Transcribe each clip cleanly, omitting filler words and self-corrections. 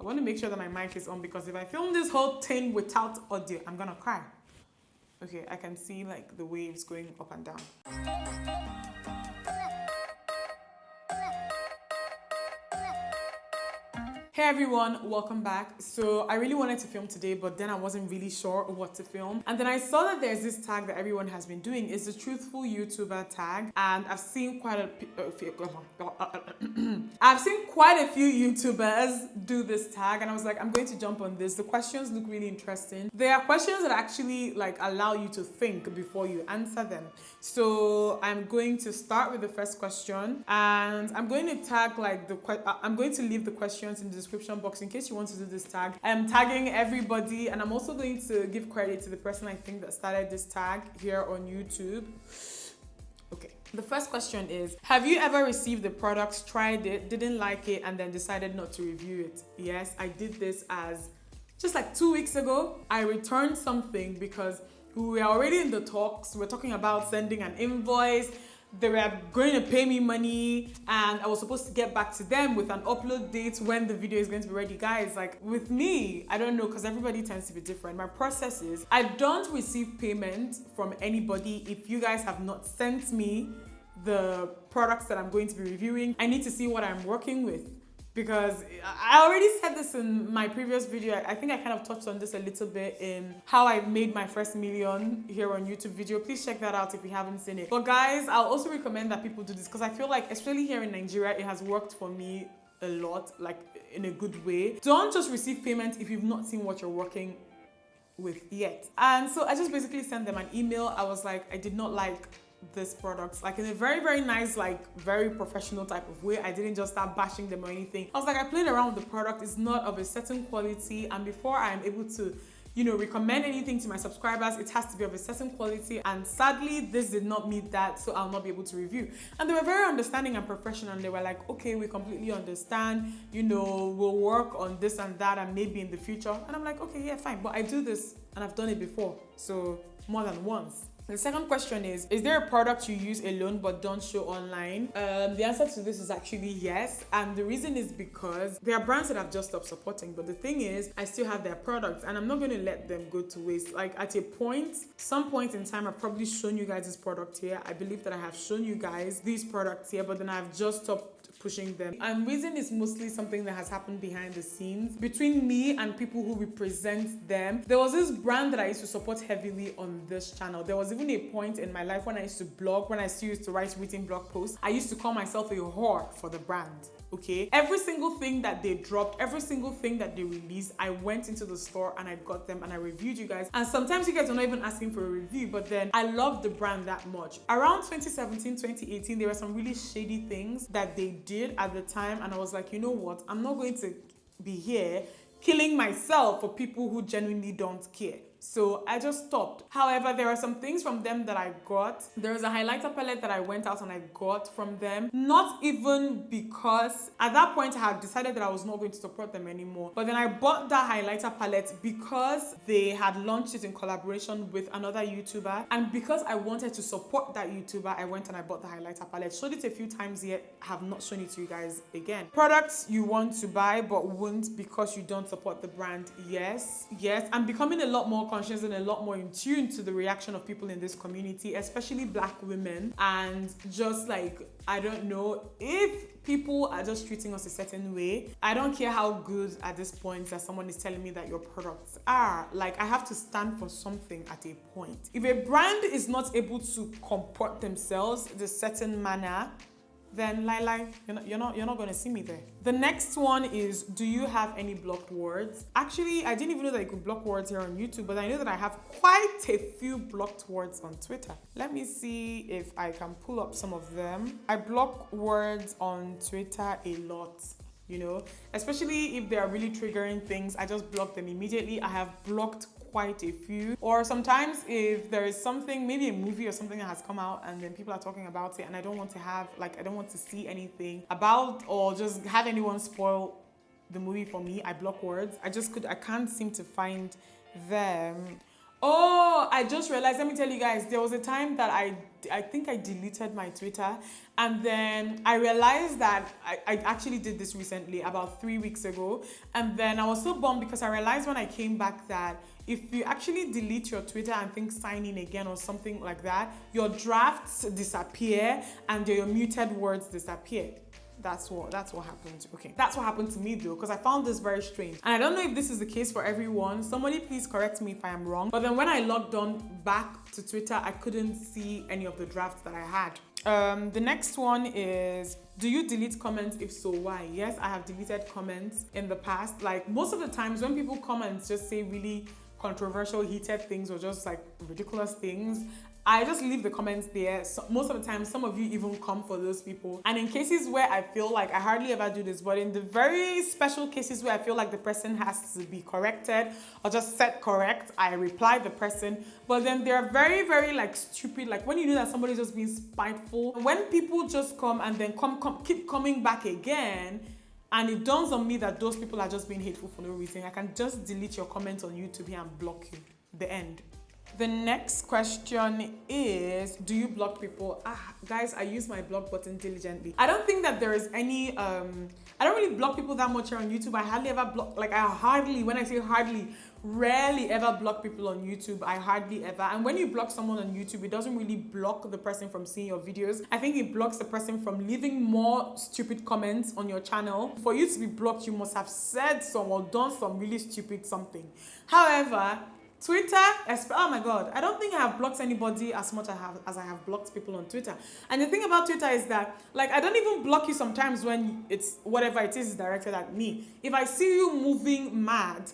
I want to make sure that my mic is on because if I film this whole thing without audio, I'm gonna cry. Okay, I can see like the waves going up and down. Hey everyone, welcome back. So I really wanted to film today, but then I wasn't really sure what to film. And then I saw that there's this tag that everyone has been doing. It's the truthful YouTuber tag. And I've seen quite a few YouTubers do this tag. And I was like, I'm going to jump on this. The questions look really interesting. There are questions that actually like allow you to think before you answer them. So I'm going to start with the first question. And I'm going to tag like I'm going to leave the questions in the description box in case you want to do this tag. I'm tagging everybody, and I'm also going to give credit to the person I think that started this tag here on YouTube. Okay, the first question is, have you ever received the product, tried it, didn't like it, and then decided not to review it? Yes, I did this as just like 2 weeks ago. I returned something because we were already in the talks. We're talking about sending an invoice. They were going to pay me money and I was supposed to get back to them with an upload date when the video is going to be ready. Guys, like with me, I don't know, because everybody tends to be different. My process is I don't receive payment from anybody if you guys have not sent me the products that I'm going to be reviewing. I need to see what I'm working with. Because I already said this in my previous video. I think I kind of touched on this a little bit in how I made my first million here on YouTube video. Please check that out if you haven't seen it. But guys, I'll also recommend that people do this because I feel like, especially here in Nigeria, it has worked for me a lot, like in a good way. Don't just receive payment if you've not seen what you're working with yet. And so I just basically sent them an email. I was like, I did not like this product, like in a very, very nice, like very professional type of way. I didn't just start bashing them or anything. I was like, I played around with the product. It's not of a certain quality, and before I am able to, you know, recommend anything to my subscribers, it has to be of a certain quality, and sadly this did not meet that, so I'll not be able to review. And they were very understanding and professional, and they were like, okay, we completely understand, you know, we'll work on this and that and maybe in the future. And I'm like, okay, yeah, fine, but I do this and I've done it before, so more than once. The second question is there a product you use alone but don't show online? The answer to this is actually yes. And the reason is because there are brands that I've just stopped supporting. But the thing is, I still have their products and I'm not going to let them go to waste. Like at a point, some point in time, I've probably shown you guys this product here. I believe that I have shown you guys these products here, but then I've just stopped pushing them. And reason is mostly something that has happened behind the scenes between me and people who represent them. There was this brand that I used to support heavily on this channel. There was even a point in my life when I used to blog, when I still used to write written blog posts, I used to call myself a whore for the brand. Okay, every single thing that they dropped, every single thing that they released, I went into the store and I got them and I reviewed you guys. And sometimes you guys are not even asking for a review, but then I love the brand that much. Around 2017, 2018, there were some really shady things that they did at the time. And I was like, you know what? I'm not going to be here killing myself for people who genuinely don't care. So I just stopped. However, there are some things from them that I got. There was a highlighter palette that I went out and I got from them. Not even because at that point I had decided that I was not going to support them anymore. But then I bought that highlighter palette because they had launched it in collaboration with another YouTuber. And because I wanted to support that YouTuber, I went and I bought the highlighter palette. Showed it a few times yet, have not shown it to you guys again. Products you want to buy but won't because you don't support the brand. Yes. I'm becoming a lot more conscious and a lot more in tune to the reaction of people in this community, especially Black women. And just like, I don't know, if people are just treating us a certain way, I don't care how good at this point that someone is telling me that your products are. Like, I have to stand for something at a point. If a brand is not able to comport themselves in a certain manner, then you're not going to see me there. The next one is, do you have any blocked words? Actually, I didn't even know that you could block words here on YouTube, but I know that I have quite a few blocked words on Twitter. Let me see if I can pull up some of them. I block words on Twitter a lot, you know, especially if they are really triggering things. I just block them immediately. I have blocked quite a few. Or sometimes if there is something, maybe a movie or something that has come out and then people are talking about it and I don't want to have, like, I don't want to see anything about or just have anyone spoil the movie for me, I block words. I can't seem to find them. Oh, I just realized, let me tell you guys, there was a time that I I think I deleted my Twitter, and then I realized that I actually did this recently, about 3 weeks ago, and then I was so bummed because I realized when I came back that if you actually delete your Twitter and think sign in again or something like that, your drafts disappear and your muted words disappear. That's what happened. Okay, that's what happened to me though, because I found this very strange. And I don't know if this is the case for everyone. Somebody please correct me if I am wrong. But then when I logged on back to Twitter, I couldn't see any of the drafts that I had. The next one is, do you delete comments? If so, why? Yes, I have deleted comments in the past. Like most of the times when people come and just say really controversial, heated things or just like ridiculous things, I just leave the comments there. So most of the time, some of you even come for those people. And in cases where I feel like, I hardly ever do this, but in the very special cases where I feel like the person has to be corrected or just set correct, I reply the person. But then they're very, very like stupid. Like when you know that somebody's just being spiteful. When people just come and then keep coming back again, and it dawns on me that those people are just being hateful for no reason, I can just delete your comment on YouTube here and block you. The end. The next question is, do you block people? Guys, I use my block button diligently. I don't think that there is any, I don't really block people that much here on YouTube. I hardly ever block, like when I say hardly, rarely ever block people on YouTube. I hardly ever. And when you block someone on YouTube, it doesn't really block the person from seeing your videos. I think it blocks the person from leaving more stupid comments on your channel. For you to be blocked, you must have said some or done some really stupid something. However, Twitter, oh my God, I don't think I have blocked anybody as much as I have blocked people on Twitter. And the thing about Twitter is that, like, I don't even block you sometimes when it's whatever it is directed at me. If I see you moving mad,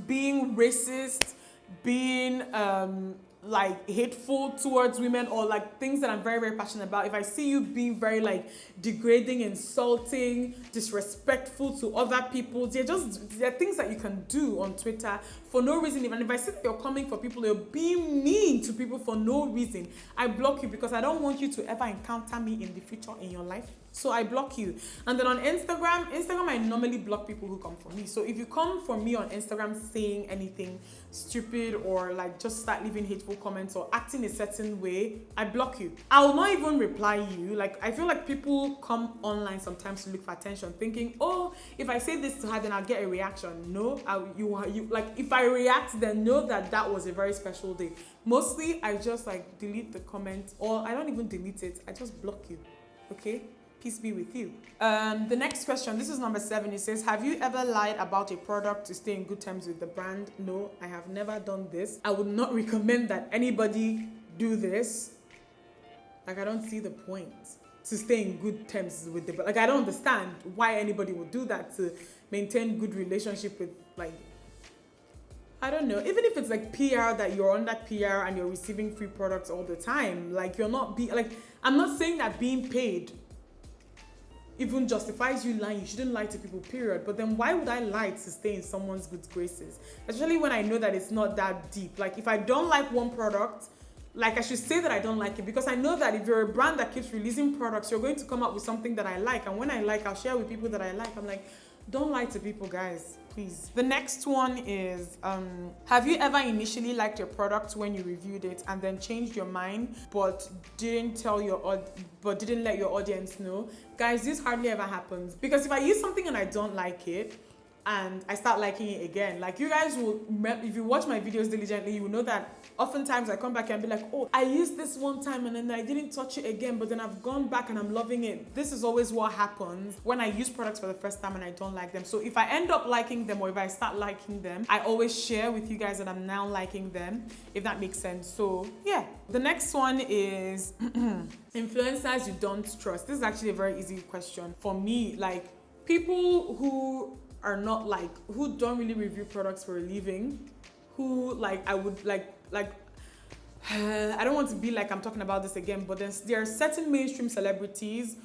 being racist, being like hateful towards women, or like things that I'm very, very passionate about, if I see you being very like degrading, insulting, disrespectful to other people, they're things that you can do on Twitter for no reason. Even if I see that you're coming for people, you're being mean to people for no reason, I block you because I don't want you to ever encounter me in the future in your life. So I block you. And then on Instagram, I normally block people who come for me. So if you come for me on Instagram saying anything stupid or like just start leaving hateful comments or acting a certain way, I block you. I will not even reply you. Like, I feel like people come online sometimes to look for attention, thinking, oh, if I say this to her, then I'll get a reaction. No, you like, if I react, then know that was a very special day. Mostly, I just like delete the comment, or I don't even delete it. I just block you. Okay? Peace be with you. The next question, this is number 7. It says, have you ever lied about a product to stay in good terms with the brand? No, I have never done this. I would not recommend that anybody do this. Like, I don't see the point to stay in good terms with the brand. Like, I don't understand why anybody would do that to maintain good relationship with, like, I don't know, even if it's like PR, that you're on that PR and you're receiving free products all the time, like you're not I'm not saying that being paid even justifies you lying. You shouldn't lie to people, period. But then why would I lie to stay in someone's good graces? Especially when I know that it's not that deep. Like, if I don't like one product, like, I should say that I don't like it, because I know that if you're a brand that keeps releasing products, you're going to come up with something that I like. And when I like, I'll share with people that I like. I'm like, don't lie to people, guys, please. The next one is, have you ever initially liked your product when you reviewed it and then changed your mind but didn't let your audience know? Guys, this hardly ever happens, because if I use something and I don't like it and I start liking it again, like, you guys will, if you watch my videos diligently, you will know that oftentimes I come back and be like, oh, I used this one time and then I didn't touch it again, but then I've gone back and I'm loving it. This is always what happens when I use products for the first time and I don't like them. So if I end up liking them, or if I start liking them, I always share with you guys that I'm now liking them, if that makes sense. So yeah. The next one is influencers you don't trust. This is actually a very easy question for me. Like, people who are not like, who don't really review products for a living, who like, I would like I don't want to be like I'm talking about this again, but then there are certain mainstream celebrities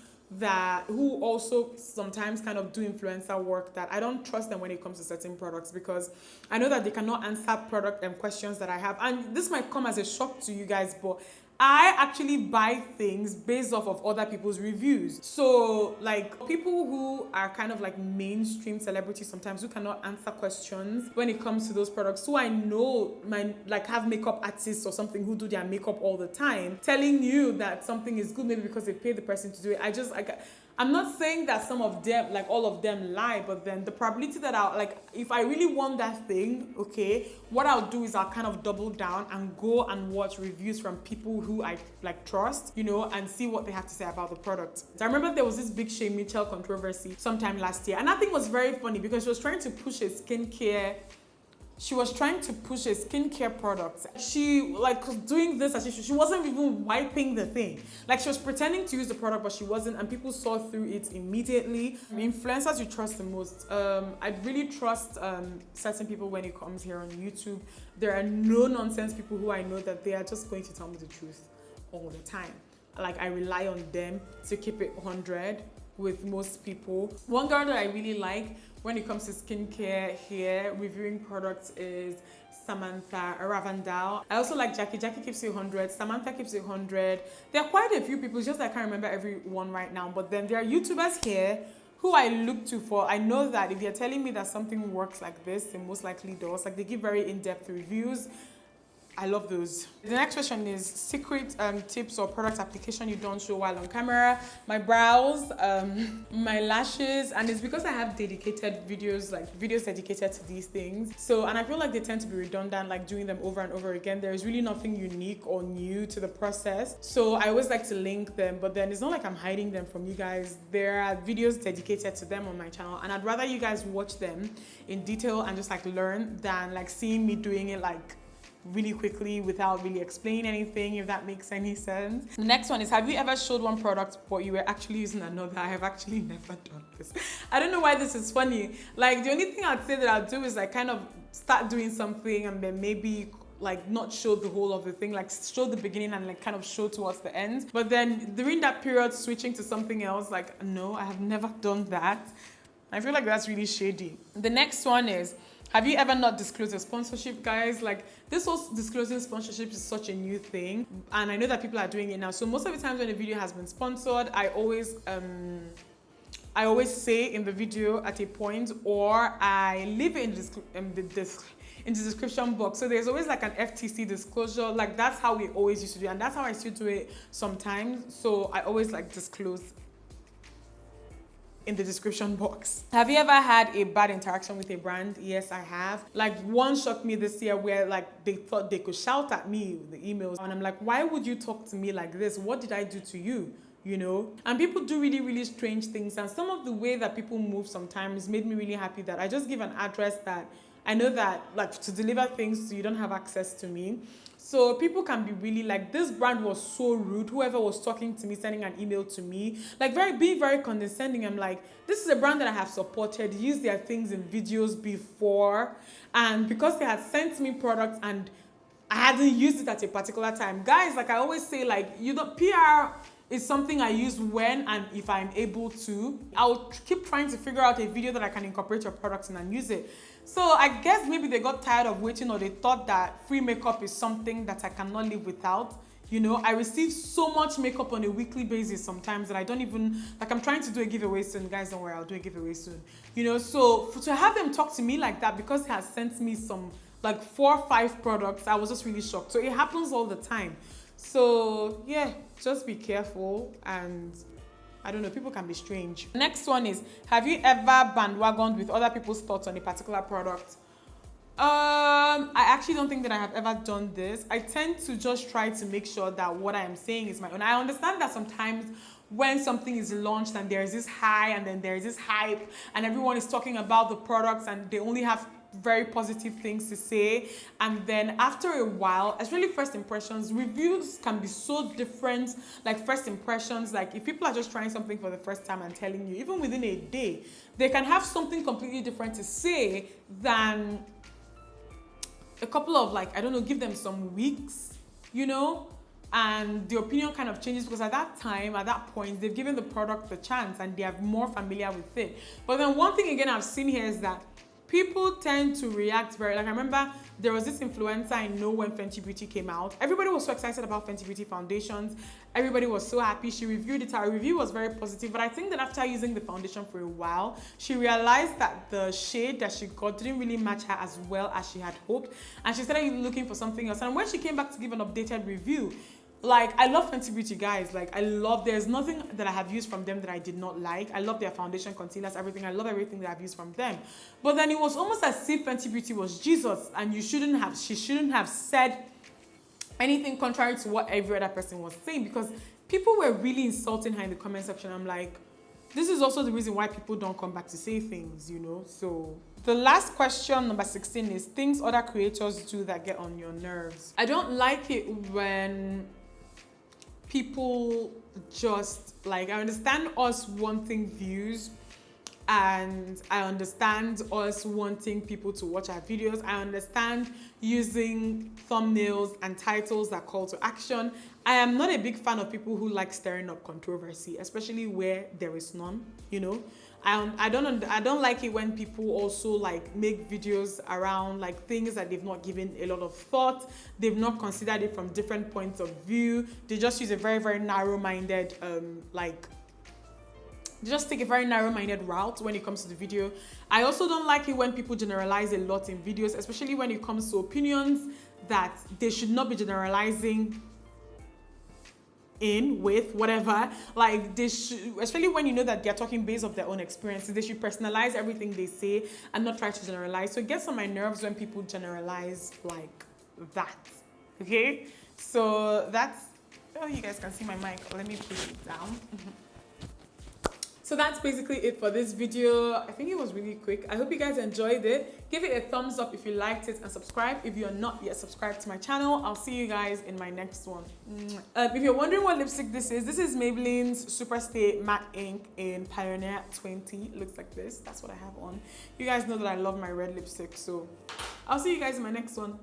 who also sometimes kind of do influencer work that I don't trust them when it comes to certain products, because I know that they cannot answer product questions that I have. And this might come as a shock to you guys, but I actually buy things based off of other people's reviews. So like people who are kind of like mainstream celebrities sometimes who cannot answer questions when it comes to those products, who I know might like have makeup artists or something who do their makeup all the time, telling you that something is good maybe because they pay the person to do it. I'm not saying that some of them, like all of them lie, but then the probability that I'll, like, if I really want that thing, okay, what I'll do is I'll kind of double down and go and watch reviews from people who I like trust, you know, and see what they have to say about the product. So I remember there was this big Shea Mitchell controversy sometime last year, and I think it was very funny because she was trying to push a skincare product. She like doing this as she wasn't even wiping the thing. Like she was pretending to use the product, but she wasn't, and people saw through it immediately. Influencers you trust the most. I really trust certain people when it comes here on YouTube. There are no nonsense people who I know that they are just going to tell me the truth all the time. Like I rely on them to keep it 100 with most people. One girl that I really like when it comes to skincare, hair, reviewing products is Samantha Ravandal. I also like Jackie. Jackie keeps it 100. Samantha keeps it 100. There are quite a few people, just I can't remember everyone right now, but then there are YouTubers here who I look to for. I know that if you're telling me that something works like this, it most likely does. Like they give very in-depth reviews. I love those. The next question is secret tips or product application you don't show while on camera. My brows, my lashes, and it's because I have dedicated videos, like videos dedicated to these things. So, and I feel like they tend to be redundant, like doing them over and over again. There is really nothing unique or new to the process. So I always like to link them, but then it's not like I'm hiding them from you guys. There are videos dedicated to them on my channel, and I'd rather you guys watch them in detail and just like learn than like seeing me doing it like really quickly without really explaining anything, if that makes any sense. The next one is, have you ever showed one product but you were actually using another? I have actually never done this. I don't know why this is funny. Like the only thing I'd say that I'll do is like kind of start doing something and then maybe like not show the whole of the thing, like show the beginning and like kind of show towards the end. But then during that period, switching to something else, like no, I have never done that. I feel like that's really shady. The next one is, have you ever not disclosed a sponsorship, guys? Like this whole disclosing sponsorship is such a new thing, and I know that people are doing it now. So most of the times when a video has been sponsored, I always say in the video at a point, or I leave it in the description box. So there's always like an FTC disclosure. Like that's how we always used to do it, and that's how I still do it sometimes. So I always like disclose in the description box. Have you ever had a bad interaction with a brand? Yes, I have. Like one shocked me this year where like they thought they could shout at me with the emails, and I'm like, why would you talk to me like this? What did I do to you? You know? And people do really, really strange things, and some of the way that people move sometimes made me really happy that I just give an address that I know that like to deliver things so you don't have access to me. So people can be really like, this brand was so rude. Whoever was talking to me, sending an email to me, like being very condescending. I'm like, this is a brand that I have supported, used their things in videos before. And because they had sent me products and I hadn't used it at a particular time. Guys, like I always say, like, you know, PR is something I use when and if I'm able to. I'll keep trying to figure out a video that I can incorporate your products in and use it. So I guess maybe they got tired of waiting, or they thought that free makeup is something that I cannot live without. You know, I receive so much makeup on a weekly basis sometimes that I don't even, like I'm trying to do a giveaway soon. Guys, don't worry, I'll do a giveaway soon. You know, so to have them talk to me like that because he has sent me some like 4 or 5 products, I was just really shocked. So it happens all the time. So yeah, just be careful, and I don't know, people can be strange. Next one is, have you ever bandwagoned with other people's thoughts on a particular product? I actually don't think that I have ever done this. I tend to just try to make sure that what I am saying is my own. I understand that sometimes when something is launched and there's this high and then there's this hype and everyone is talking about the products and they only have very positive things to say, and then after a while, especially first impressions, reviews can be so different. Like first impressions, like if people are just trying something for the first time and telling you, even within a day, they can have something completely different to say than a couple of, like, I don't know, give them some weeks, you know, and the opinion kind of changes because at that time, at that point, they've given the product the chance and they are more familiar with it. But then one thing again I've seen here is that people tend to react very, like I remember there was this influencer I know when Fenty Beauty came out. Everybody was so excited about Fenty Beauty foundations. Everybody was so happy. She reviewed it. Her review was very positive, but I think that after using the foundation for a while, she realized that the shade that she got didn't really match her as well as she had hoped, and she started looking for something else. And when she came back to give an updated review, like, I love Fenty Beauty, guys. Like, there's nothing that I have used from them that I did not like. I love their foundation, concealers, everything. I love everything that I've used from them. But then it was almost as if Fenty Beauty was Jesus, and she shouldn't have said anything contrary to what every other person was saying, because people were really insulting her in the comment section. I'm like, this is also the reason why people don't come back to say things, you know? So the last question, number 16, is things other creators do that get on your nerves. I don't like it when people just, like, I understand us wanting views, and I understand us wanting people to watch our videos. I understand using thumbnails and titles that call to action. I am not a big fan of people who like stirring up controversy, especially where there is none, you know. I don't like it when people also like make videos around like things that they've not given a lot of thought. They've not considered it from different points of view. They just use a very, very narrow-minded they just take a very narrow-minded route when it comes to the video. I also don't like it when people generalize a lot in videos, especially when it comes to opinions that they should not be generalizing in with, whatever. Like, they should, especially when you know that they're talking based off their own experiences, they should personalize everything they say and not try to generalize. So it gets on my nerves when people generalize like that. Okay, so that's, oh, you guys can see my mic. Let me put it down. So that's basically it for this video. I think it was really quick. I hope you guys enjoyed it. Give it a thumbs up if you liked it, and subscribe if you're not yet subscribed to my channel. I'll see you guys in my next one. If you're wondering what lipstick this is Maybelline's Superstay Matte Ink in Pioneer 20. It looks like this. That's what I have on. You guys know that I love my red lipstick, so I'll see you guys in my next one.